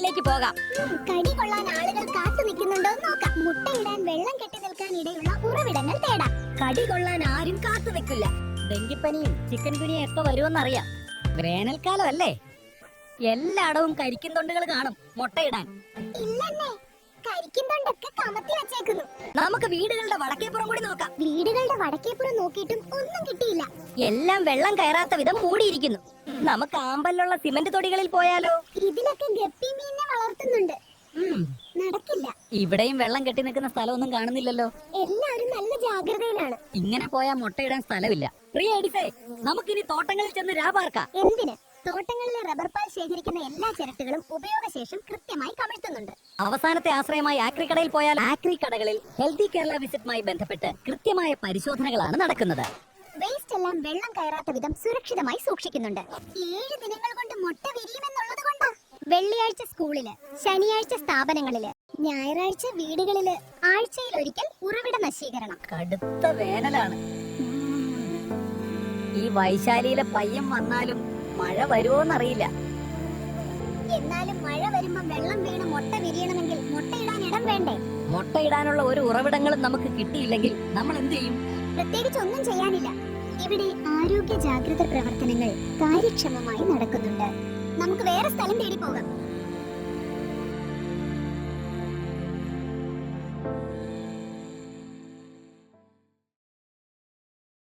വീട്ടിലേക്ക് പോകാം. കടി കൊള്ളാൻ ആളുകൾ കാത്തു നിൽക്കുന്നുണ്ടോ നോക്കാം. മുട്ടയിടാൻ വെള്ളം കെട്ടി നിൽക്കാൻ ഇടയുള്ള ഉറവിടങ്ങൾ തേടാം. കടി കൊള്ളാൻ ആരും കാത്തു നിൽക്കില്ല. ഡെങ്കിപ്പനിയും ചിക്കൻ ഗുനിയും ഒക്കെ വരുമെന്നറിയാം. വേനൽക്കാലം അല്ലേ, എല്ലായിടവും കരിക്കും തൊണ്ടുകൾ കാണും മുട്ടയിടാൻ. ഇല്ലെന്നേ, കരിക്കുന്നുണ്ടൊക്കെ കമത്തി വെച്ചേക്കുന്നു. നമുക്ക് വീടുകളുടെ വടക്കേപ്പുറം കൂടി നോക്കാം. വീടുകളുടെ വടക്കേപ്പുറം നോക്കിയിട്ടും ഒന്നും കിട്ടിയില്ല. എല്ലാം വെള്ളം കയറാത്ത വിധം മൂടിയിരിക്കുന്നു. നമുക്ക് ആമ്പലുള്ള സിമന്റ് തൊടികളിൽ പോയാലോ? ഇതിലൊക്കെ ഗപ്പി മീനിനെ വളർത്തുന്നുണ്ട്. നടക്കില്ല. ഇവിടെയും വെള്ളം കെട്ടി നിൽക്കുന്ന സ്ഥലമൊന്നും കാണുന്നില്ലല്ലോ. എല്ലാവരും നല്ല ജാഗ്രതയിലാണ്. ഇങ്ങനെ പോയാൽ മുട്ടയിടാൻ സ്ഥലമില്ല. പ്രിയ എഡിസേ, നമുക്കിനി തോട്ടങ്ങളിൽ ചെന്ന് രാപാർക്കാം. എന്തിന്? തോട്ടങ്ങളിലെ റബ്ബർ പാൽ ശേഖരിക്കുന്ന എല്ലാ ചിരട്ടകളും ഉപയോഗശേഷം കൃത്യമായി കമഴ്ത്തുന്നുണ്ട്. അവസാനത്തെ ആശ്രയമായി ആക്രി കടയിൽ പോയാൽ ആക്രി കടകളിൽ ഹെൽത്തി കേരള വിസിറ്റുമായി ബന്ധപ്പെട്ട് കൃത്യമായ പരിശോധനകളാണ് നടക്കുന്നത്. വേസ്റ്റ് എല്ലാം വെള്ളം കയറാത്ത വിധം സുരക്ഷിതമായി സൂക്ഷിക്കുന്നുണ്ട്. 7 ദിനങ്ങൾ കൊണ്ട് മുട്ട വിരിയുമെന്നുള്ളത് കൊണ്ടാ. വെള്ളിയാഴ്ച സ്കൂളില്, ശനിയാഴ്ച സ്ഥാപനങ്ങളില്, ഞായറാഴ്ച വീടുകളില്, ആഴ്ചയിൽ ഒരിക്കൽ ഉറവിട നശീകരണം. കടുത്ത വേനലാണ്. ഈ വൈശാലിയിലെ പയ്യൻ വന്നാലും മഴ വരുമോന്നറിയില്ല. എന്നാലും മഴ വരുമ്പോ വെള്ളം വീണ് മുട്ട വിരിയണമെങ്കിൽ മുട്ടയിടാൻ ഇടം വേണ്ടേ? മുട്ടയിടാനുള്ള ഒരു ഉറവിടങ്ങളും നമുക്ക് കിട്ടിയില്ലെങ്കിൽ നമ്മൾ എന്ത് ചെയ്യും? പ്രത്യേകിച്ച് ഒന്നും ചെയ്യാനില്ല. ഇവിടെ ആരോഗ്യ ജാഗ്രത പ്രവർത്തനങ്ങൾ കാര്യക്ഷമമായി നടക്കുന്നുണ്ട്. നമുക്ക് വേറെ സ്ഥലം തേടി പോകാം.